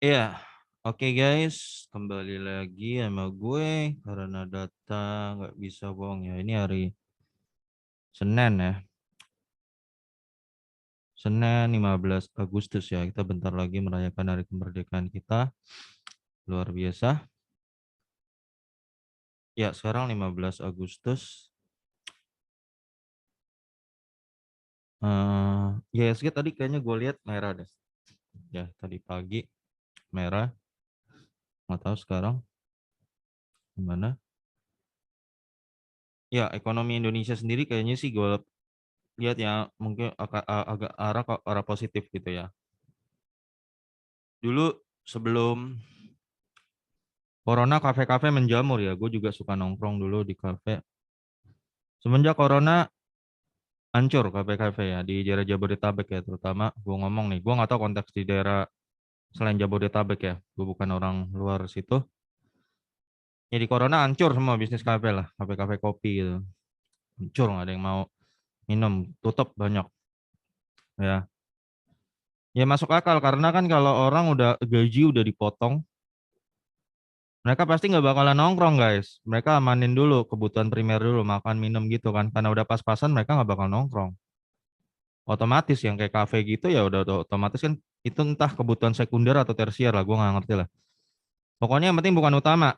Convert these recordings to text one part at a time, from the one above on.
Iya, oke guys, kembali lagi sama gue karena data nggak bisa bohong ya. Ini hari Senin ya, Senin 15 Agustus ya. Kita bentar lagi merayakan hari kemerdekaan kita. Luar biasa. Ya, sekarang 15 Agustus. IHSG tadi kayaknya gue lihat merah deh. Ya, tadi pagi merah. Nggak tahu sekarang gimana. Ya, ekonomi Indonesia sendiri kayaknya sih gue lihat ya mungkin agak arah positif gitu ya. Dulu sebelum Corona kafe-kafe menjamur ya, gue juga suka nongkrong dulu di kafe. Semenjak Corona hancur kafe-kafe ya di daerah Jabodetabek ya, terutama gue ngomong nih, gue nggak tahu konteks di daerah selain Jabodetabek ya, gue bukan orang luar situ. Ya di Corona hancur semua bisnis kafe lah, kafe-kafe kopi gitu, hancur nggak ada yang mau minum, tutup banyak ya. Ya masuk akal karena kan kalau orang udah gaji udah dipotong, mereka pasti nggak bakalan nongkrong guys. Mereka amanin dulu kebutuhan primer dulu, makan minum gitu kan, karena udah pas-pasan mereka nggak bakal nongkrong. Otomatis yang kayak kafe gitu ya udah otomatis kan itu entah kebutuhan sekunder atau tersier lah, gue nggak ngerti lah. Pokoknya yang penting bukan utama.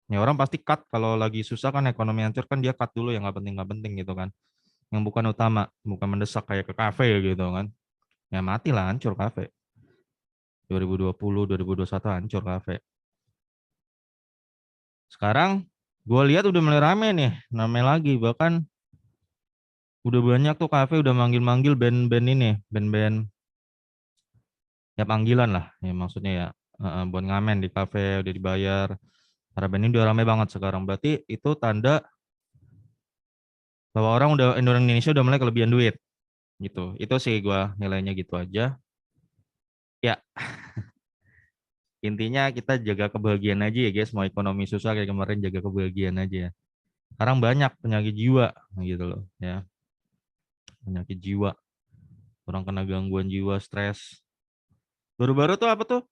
Ya orang pasti cut kalau lagi susah kan ekonomi hancur kan dia cut dulu yang nggak penting gitu kan. Yang bukan utama, bukan mendesak kayak ke kafe gitu kan. Ya mati lah hancur kafe. 2020, 2021 hancur kafe. Sekarang gue lihat udah mulai rame nih, namanya lagi bahkan udah banyak tuh kafe udah manggil-manggil band-band ini, band-band ya panggilan lah, ya maksudnya ya buat ngamen di kafe udah dibayar. Para band ini udah rame banget sekarang. Berarti itu tanda bahwa orang Indonesia udah mulai kelebihan duit gitu. Itu sih gua nilainya gitu aja. Ya, intinya kita jaga kebahagiaan aja ya guys. Mau ekonomi susah kayak kemarin jaga kebahagiaan aja ya. Sekarang banyak penyakit jiwa gitu loh ya. Penyakit jiwa. Orang kena gangguan jiwa, stres. Baru-baru tuh apa tuh?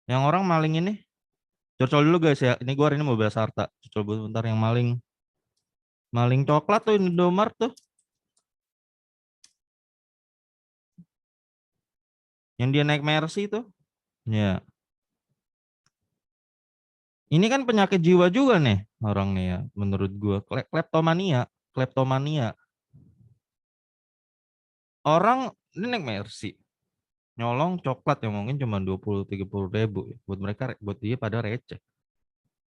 Yang orang maling ini. Curcol dulu guys ya. Ini gua hari ini mau bahas harta. Curcol bentar yang maling maling coklat tuh Indomaret tuh. Yang dia naik Mercy tuh. Ya. Ini kan penyakit jiwa juga nih orang nih ya, menurut gua. Kleptomania, kleptomania. Orang ini naik Mercy, nyolong coklat yang mungkin cuma 20-30 ribu. Buat mereka, buat dia pada receh.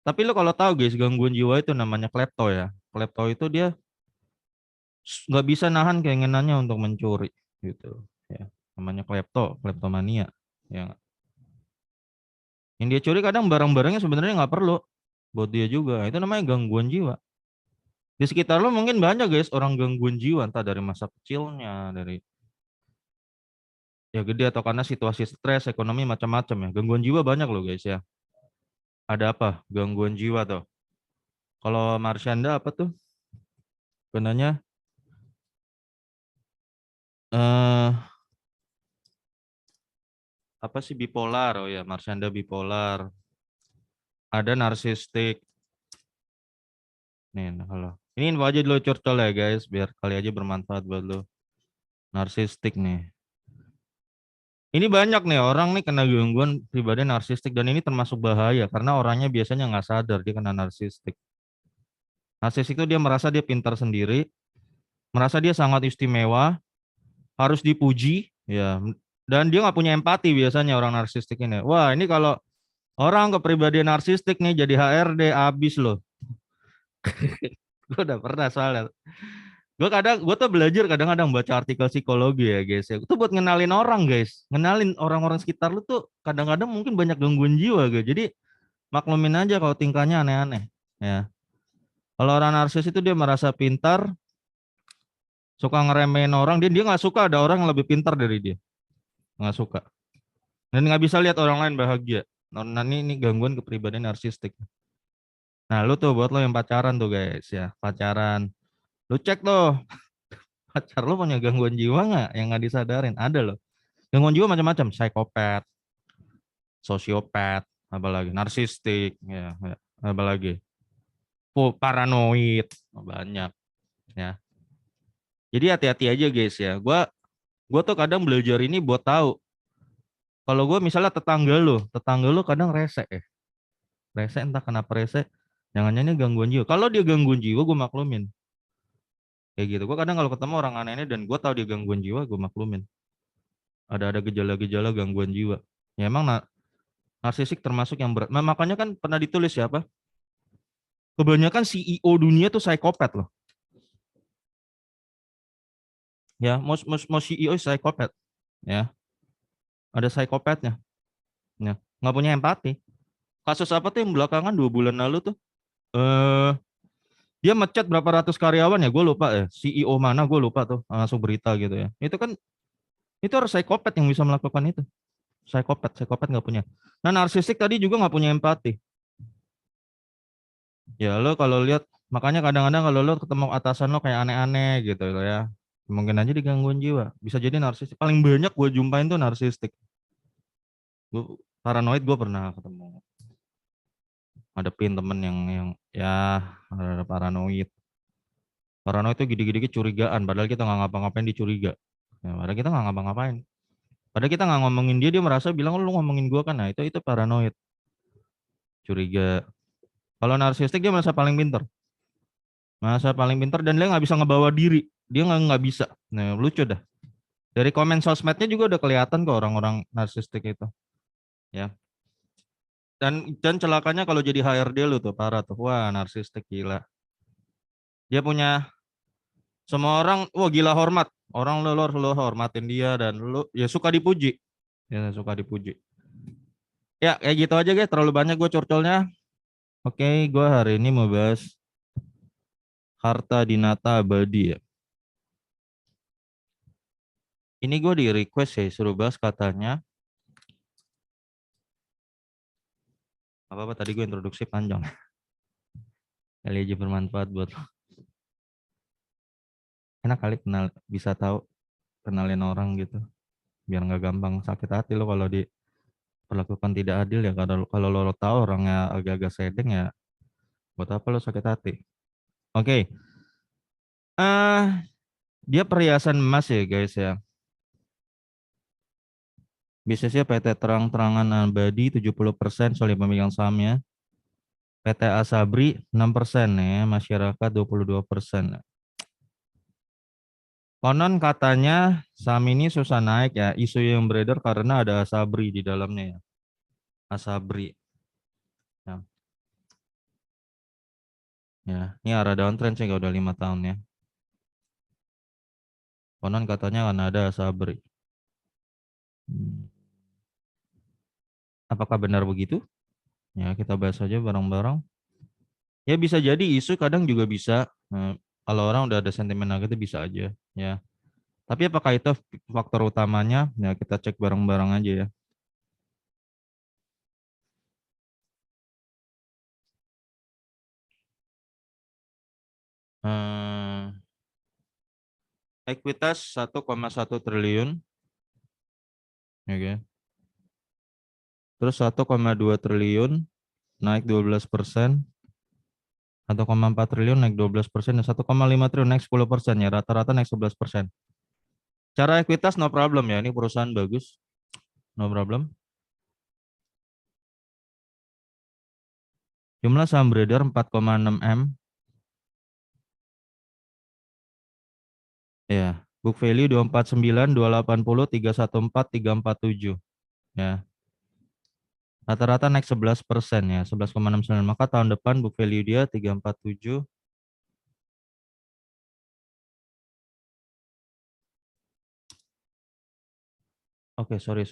Tapi lo kalau tahu guys, gangguan jiwa itu namanya klepto ya. Klepto itu dia nggak bisa nahan keinginannya untuk mencuri gitu. Ya, namanya kleptomania. Ya, yang dia curi kadang barang-barangnya sebenarnya nggak perlu buat dia juga. Itu namanya gangguan jiwa. Di sekitar lo mungkin banyak guys orang gangguan jiwa entah dari masa kecilnya, dari ya gede atau karena situasi stres, ekonomi macam-macam ya. Gangguan jiwa banyak loh guys ya. Ada apa? Gangguan jiwa tuh. Kalau Marsyanda apa tuh? Benarnya eh apa sih bipolar? Oh ya, Marsyanda bipolar. Ada narsistik. Nih, nah, kalau ini info aja dulu curcol ya guys, biar kali aja bermanfaat buat lo. Narsistik nih. Ini banyak nih orang nih kena gangguan pribadi narsistik dan ini termasuk bahaya karena orangnya biasanya nggak sadar dia kena narsistik. Narsistik itu dia merasa dia pintar sendiri, merasa dia sangat istimewa, harus dipuji, ya. Dan dia nggak punya empati biasanya orang narsistik ini. Wah, ini kalau orang kepribadian narsistik nih jadi HRD abis loh. Gue udah pernah soalnya. Gue tuh belajar kadang-kadang baca artikel psikologi ya guys ya. Itu buat ngenalin orang guys, ngenalin orang-orang sekitar lu tuh kadang-kadang mungkin banyak gangguan jiwa guys. Jadi maklumin aja kalau tingkahnya aneh-aneh. Ya. Kalau orang narsis itu dia merasa pintar, suka ngeremehin orang, dia nggak suka ada orang yang lebih pintar dari dia, nggak suka. Dan nggak bisa lihat orang lain bahagia. Nah ini gangguan kepribadian narsistik. Nah lu tuh buat lo yang pacaran tuh guys ya, pacaran. Lu cek tuh, pacar lu punya gangguan jiwa nggak yang nggak disadarin? Ada loh. Gangguan jiwa macam-macam, psikopat, sosiopat, apalagi narsistik, ya, ya, apalagi paranoid, banyak ya. Jadi hati-hati aja guys ya. Gua tuh kadang belajar ini buat tahu. Kalau gue misalnya tetangga lo kadang rese ya. Rese entah kenapa rese. Jangan-jangan ini gangguan jiwa. Kalau dia gangguan jiwa, gue maklumin. Kayak gitu. Gue kadang kalau ketemu orang aneh-aneh dan gue tahu dia gangguan jiwa, gue maklumin. Ada gejala-gejala gangguan jiwa. Ya emang narsisik termasuk yang berat. Nah, makanya kan pernah ditulis ya apa? Kebanyakan CEO dunia tuh psikopat loh. Ya, mau CEO psikopat. Ya, ada psikopatnya. Ya, nggak punya empati. Kasus apa tuh yang belakangan 2 bulan lalu tuh? Eh, dia mecat berapa ratus karyawan ya? Gue lupa ya. CEO mana? Gue lupa tuh. Masuk berita gitu ya. Itu kan itu harus psikopat yang bisa melakukan itu. Psikopat nggak punya. Nah, narsistik tadi juga nggak punya empati. Ya lo kalau lihat, makanya kadang-kadang kalau lo ketemu atasan lo kayak aneh-aneh gitu lo ya. Mungkin aja digangguan jiwa. Bisa jadi narsistik. Paling banyak gue jumpain tuh narsistik. Gue paranoid gue pernah ketemu. Hadepin temen yang ya ada paranoid. Paranoid itu gede-gede curigaan. Padahal kita nggak ngapa-ngapain dicuriga. Ya, padahal kita nggak ngapa-ngapain. Padahal kita nggak ngomongin dia, dia merasa bilang lu ngomongin gua kan. Nah itu paranoid, curiga. Kalau narsistik dia merasa paling pinter. Merasa paling pinter dan dia nggak bisa ngebawa diri. Dia nggak bisa. Nah lucu dah. Dari komen sosmednya juga udah kelihatan kok orang-orang narsistik itu. Ya. Dan celakanya kalau jadi HRD lu tuh parah tuh. Wah narsistik gila. Dia punya semua orang, wah gila hormat. Orang lu hormatin dia dan lu ya suka dipuji. Ya suka dipuji. Ya kayak gitu aja guys. Terlalu banyak gue curcolnya. Oke, gue hari ini mau bahas harta dinata abadi ya. Ini gue di request ya, suruh bahas katanya. Apa-apa tadi gue introduksi panjang. Kali aja bermanfaat buat lo. Enak kali kenal, bisa tahu kenalin orang gitu. Biar nggak gampang sakit hati lo kalau diperlakukan tidak adil ya. Kalau lo tahu orangnya agak-agak sedeng ya, buat apa lo sakit hati? Oke, dia perhiasan emas ya guys ya. Bisnisnya PT Terang-Terangan Abadi 70% soal pemegang sahamnya. PT Asabri 6% ya, masyarakat 22%. Konon katanya saham ini susah naik ya, isu yang beredar karena ada Asabri di dalamnya ya. Asabri. Ya, ya. Ini arah downtrend sih udah 5 tahun ya. Konon katanya kan ada Asabri. Hmm. Apakah benar begitu? Ya, kita bahas aja bareng-bareng. Ya bisa jadi isu kadang juga bisa. Kalau orang udah ada sentimen negatif bisa aja ya. Tapi apakah itu faktor utamanya? Ya kita cek bareng-bareng aja ya. Eh, ekuitas 1,1 triliun, oke. Terus 1,2 triliun naik 12%, 1,4 triliun naik 12%, dan 1,5 triliun naik 10% ya. Rata-rata naik 11%. Cara ekuitas no problem ya. Ini perusahaan bagus, no problem. Jumlah saham beredar 4,6 M. Ya. Book value 249, 280, 314, 347. Ya. Rata-rata naik 11% ya, 11,69. Maka tahun depan book value dia 347. Oke, sorry.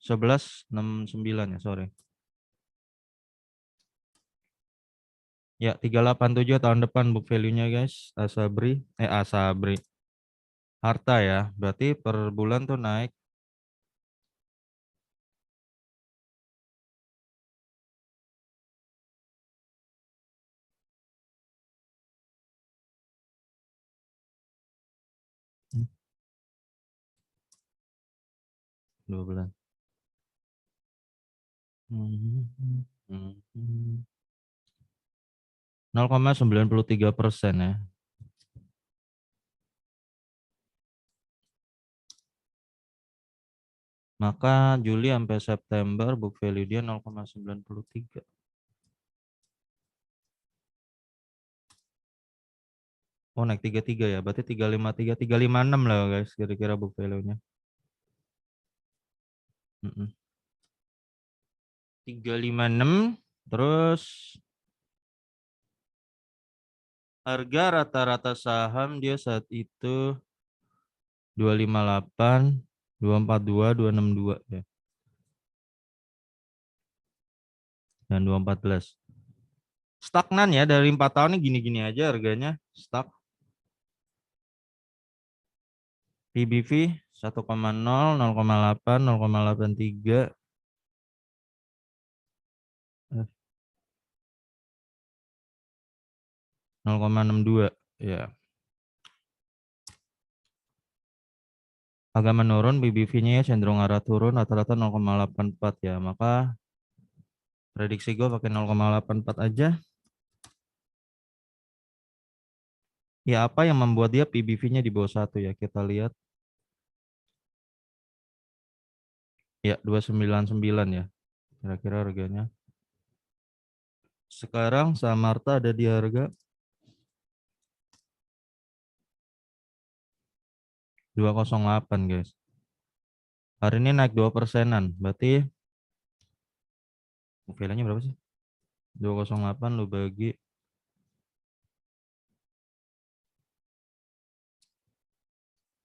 11,69 ya, sorry. Ya, 387 tahun depan book value-nya guys. Asabri. Harta ya, berarti per bulan tuh naik 2 bulan. 0,93% ya. Maka Juli sampai September book value dia 0,93. Oh, naik 33 ya. Berarti 353, 356 lah guys kira-kira book value-nya. 356 terus harga rata-rata saham dia saat itu 258, 242, 262 ya. Dan 214. Stagnan ya dari 4 tahun ini gini-gini aja harganya, stuck. PBV 1,0, 0,8, 0,83. 0,62 ya. Agak menurun PBV-nya ya, cenderung arah turun rata-rata 0,84 ya. Maka prediksi gue pakai 0,84 aja. Ya apa yang membuat dia PBV-nya di bawah 1 ya, kita lihat. Ya 299 ya. Kira-kira harganya. Sekarang saham Marta ada di harga 208 guys. Hari ini naik 2%-an. Berarti nilainya berapa sih? 208 lu bagi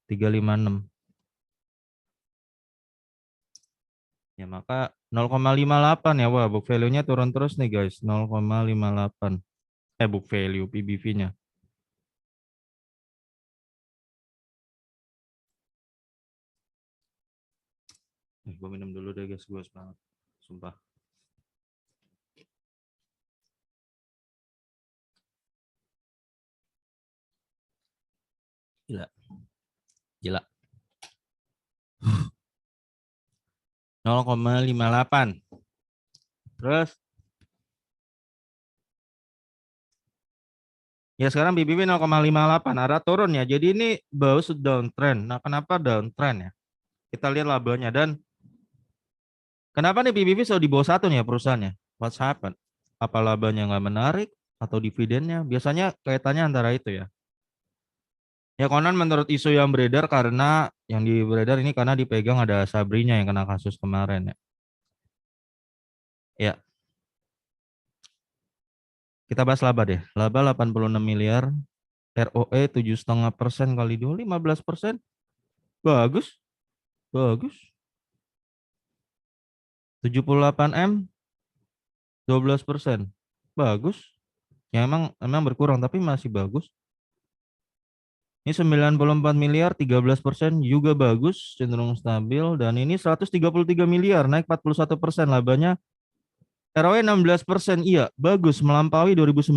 356. Ya maka 0,58 ya. Wah, book value-nya turun terus nih guys. 0,58. Book value PBV-nya. Gue minum dulu deh guys, gue banget. Sumpah. Gila. Gila. 0,58. Terus ya sekarang BBB 0,58 arah turun ya. Jadi ini baus downtrend. Nah, kenapa downtrend ya? Kita lihat labanya dan kenapa nih BBB selalu di bawah 1 nih ya perusahaannya? What's happened? Apa labanya nggak menarik atau dividennya? Biasanya kaitannya antara itu ya. Ya konon menurut isu yang beredar karena yang beredar ini karena dipegang ada Sabrinya yang kena kasus kemarin ya. Ya, kita bahas laba deh. Laba 86 miliar, ROE 7,5% kali 2, 15%. Bagus, bagus. 78M, 12%. Bagus. Ya emang berkurang tapi masih bagus. Ini 94 miliar, 13% juga bagus, cenderung stabil. Dan ini 133 miliar, naik 41%. Labanya ROE 16%, iya bagus, melampaui 2019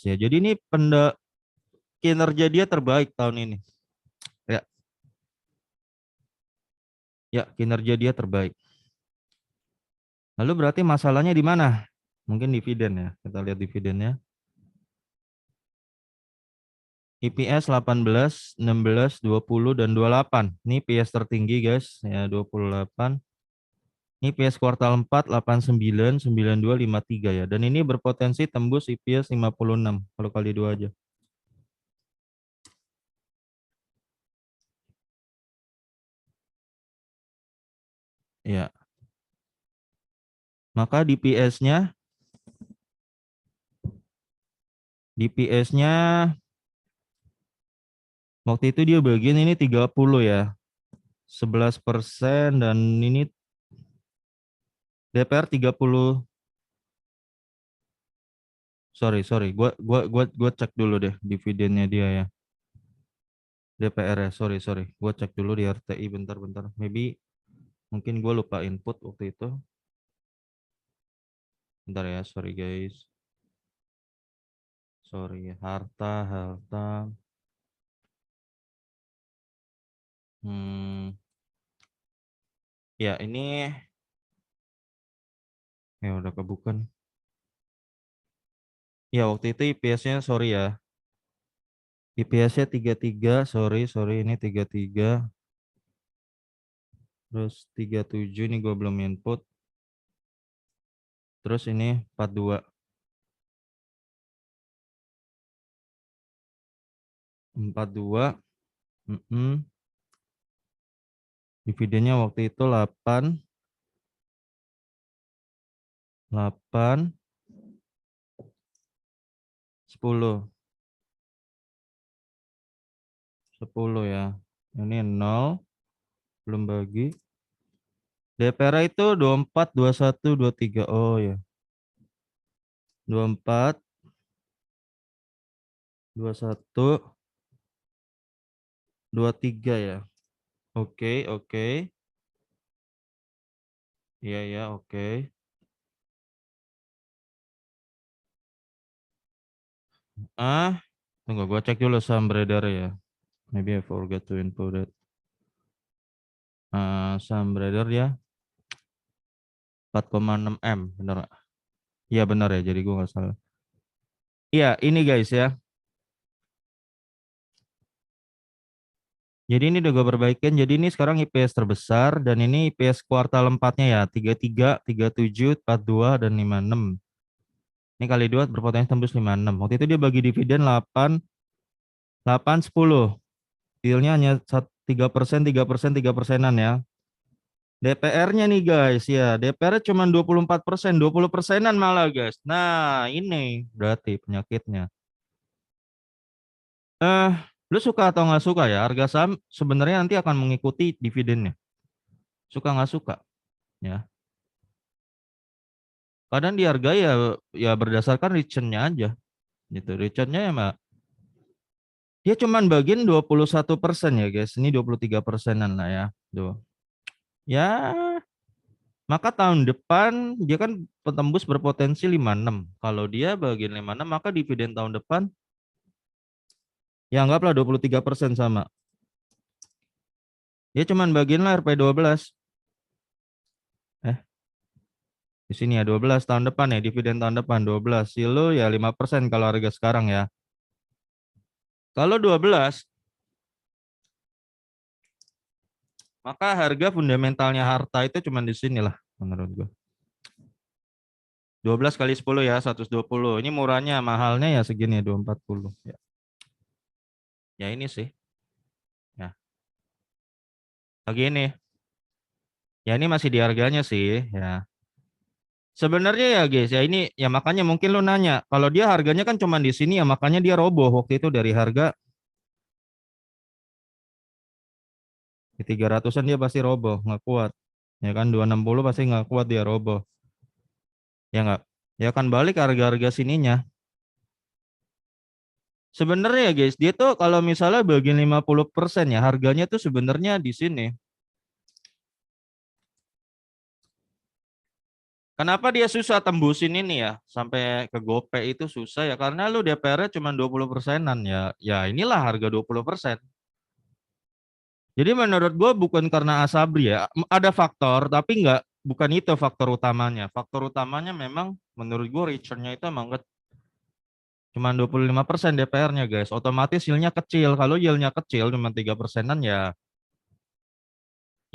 ya. Jadi ini kinerja dia terbaik tahun ini. Ya, ya kinerja dia terbaik. Lalu berarti masalahnya di mana? Mungkin dividen ya. Kita lihat dividennya. EPS 18, 16, 20 dan 28. Ini PS tertinggi guys, ya 28. Ini PS kuartal 4, 89, 92, 53 ya. Dan ini berpotensi tembus EPS 56 kalau kali 2 aja. Ya. Maka DPS-nya waktu itu dia bagian ini 30 ya. 11% dan ini DPR 30. Sorry. Gua cek dulu deh dividennya dia ya. DPR ya, sorry. Gua cek dulu di RTI bentar. Maybe mungkin gua lupa input waktu itu. Bentar ya, sorry guys. Sorry, harta. Hmm, ya ini Ya udah kebuka nih. Ya waktu itu IPS-nya sorry ya. IPS-nya 33, sorry ini 33. Terus 37 nih gue belum input. Terus ini 42. 42. Dividennya waktu itu 8, 8, 10. 10 ya. Ini 0, belum bagi. DPR itu 24, 21, 23. Oh ya. 24, 21, 23 ya. Oke, oke. Iya ya, oke. Tunggu gua cek dulu saham beredar ya. Maybe I forgot to input it. Saham beredar ya 4,6 M, benar nggak? Iya benar ya, jadi gua nggak salah. Iya, ini guys ya. Jadi ini udah gue perbaikin. Jadi ini sekarang IPS terbesar dan ini IPS kuartal 4-nya ya 33, 37, 42 dan 56. Ini kali 2 berpotensi tembus 56. Waktu itu dia bagi dividen 8, 8, 10. Dealnya hanya 3%, 3%, 3%-an ya. DPR-nya nih guys ya, DPR cuma 24%, 20%-an malah guys. Nah ini berarti penyakitnya. Lu suka atau nggak suka ya, harga saham sebenarnya nanti akan mengikuti dividennya. Suka nggak suka ya. Kadang dihargai ya berdasarkan return-nya aja gitu. Return-nya ya Mbak. Dia cuman bagian 21% ya guys. Ini 23%-an lah ya. Tuh. Ya, maka tahun depan dia kan petembus berpotensi 56. Kalau dia bagian 56 maka dividen tahun depan ya anggaplah 23% sama. Dia cuman bagian lah RP12. Di sini ya 12 tahun depan ya, dividen tahun depan 12. Silo ya 5% kalau harga sekarang ya. Kalau 12 maka harga fundamentalnya harta itu cuma di sini lah menurut gue. 12 kali 10 ya 120. Ini murahnya, mahalnya ya segini ya 240 ya. Ya ini sih. Ya. Lagi ini. Ya ini masih di harganya sih ya. Sebenarnya ya guys ya ini ya makanya mungkin lu nanya, kalau dia harganya kan cuma di sini ya makanya dia roboh waktu itu dari harga di 300-an dia pasti roboh, nggak kuat. Ya kan 260 pasti nggak kuat dia roboh. Ya nggak? Ya kan balik harga-harga sininya. Sebenarnya ya guys, dia tuh kalau misalnya bagian 50% ya harganya tuh sebenarnya di sini. Kenapa dia susah tembusin ini ya sampai ke gope itu susah ya karena lu DPR-nya cuma 20%-an ya. Ya inilah harga 20%. Jadi menurut gue bukan karena Asabri ya, ada faktor tapi nggak, bukan itu faktor utamanya. Faktor utamanya memang menurut gue return-nya itu emang cuma 25% DPR-nya guys. Otomatis yield-nya kecil. Kalau yield-nya kecil cuma 3%-an ya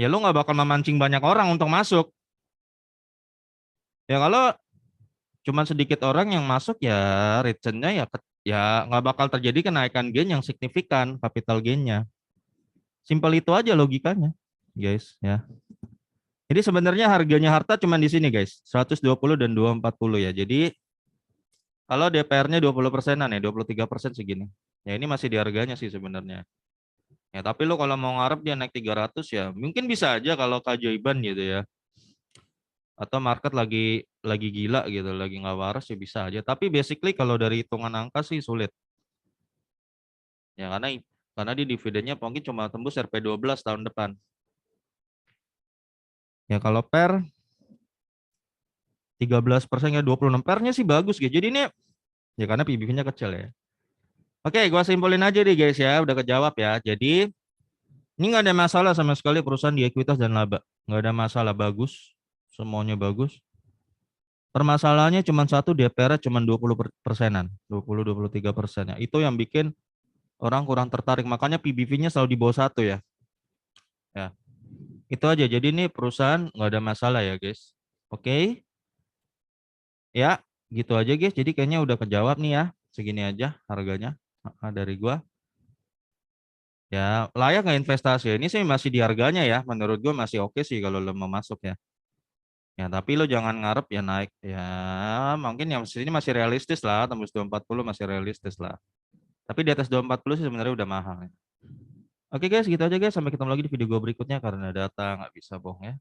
lu nggak bakal memancing banyak orang untuk masuk. Ya kalau cuma sedikit orang yang masuk ya return-nya ya nggak bakal terjadi kenaikan gain yang signifikan capital gain-nya. Simpel itu aja logikanya, guys ya. Jadi sebenarnya harganya harta cuma di sini guys, 120 dan 240 ya. Jadi kalau DPR-nya 20%-an ya, 23% segini. Ya ini masih di harganya sih sebenarnya. Ya tapi lo kalau mau ngarep dia naik 300 ya, mungkin bisa aja kalau keajaiban gitu ya. Atau market lagi gila gitu, lagi nggak waras ya bisa aja. Tapi basically kalau dari hitungan angka sih sulit. Ya karena di dividennya mungkin cuma tembus RP12 tahun depan. Ya kalau per 13% ya 26 pernya sih bagus gitu. Jadi ini ya karena PBV-nya kecil ya. Oke, gua simpulin aja deh guys ya, udah kejawab ya. Jadi ini nggak ada masalah sama sekali perusahaan di ekuitas dan laba. Nggak ada masalah, bagus. Semuanya bagus. Permasalahannya cuma satu, DPR-nya cuma 20%-an, 20-23%. Itu yang bikin orang kurang tertarik. Makanya PBV-nya selalu di bawah 1 ya. Ya, itu aja. Jadi ini perusahaan nggak ada masalah ya guys. Oke, ya gitu aja guys. Jadi kayaknya udah kejawab nih ya. Segini aja harganya dari gua. Ya layak nggak investasi? Ini sih masih di harganya ya. Menurut gua masih oke sih kalau lo mau masuk ya. Ya tapi lo jangan ngarep ya naik. Ya mungkin yang sini masih realistis lah. Tembus 240 masih realistis lah. Tapi di atas 240 sih sebenarnya udah mahal ya. Oke guys, gitu aja guys. Sampai ketemu lagi di video gua berikutnya karena data nggak bisa bohong ya.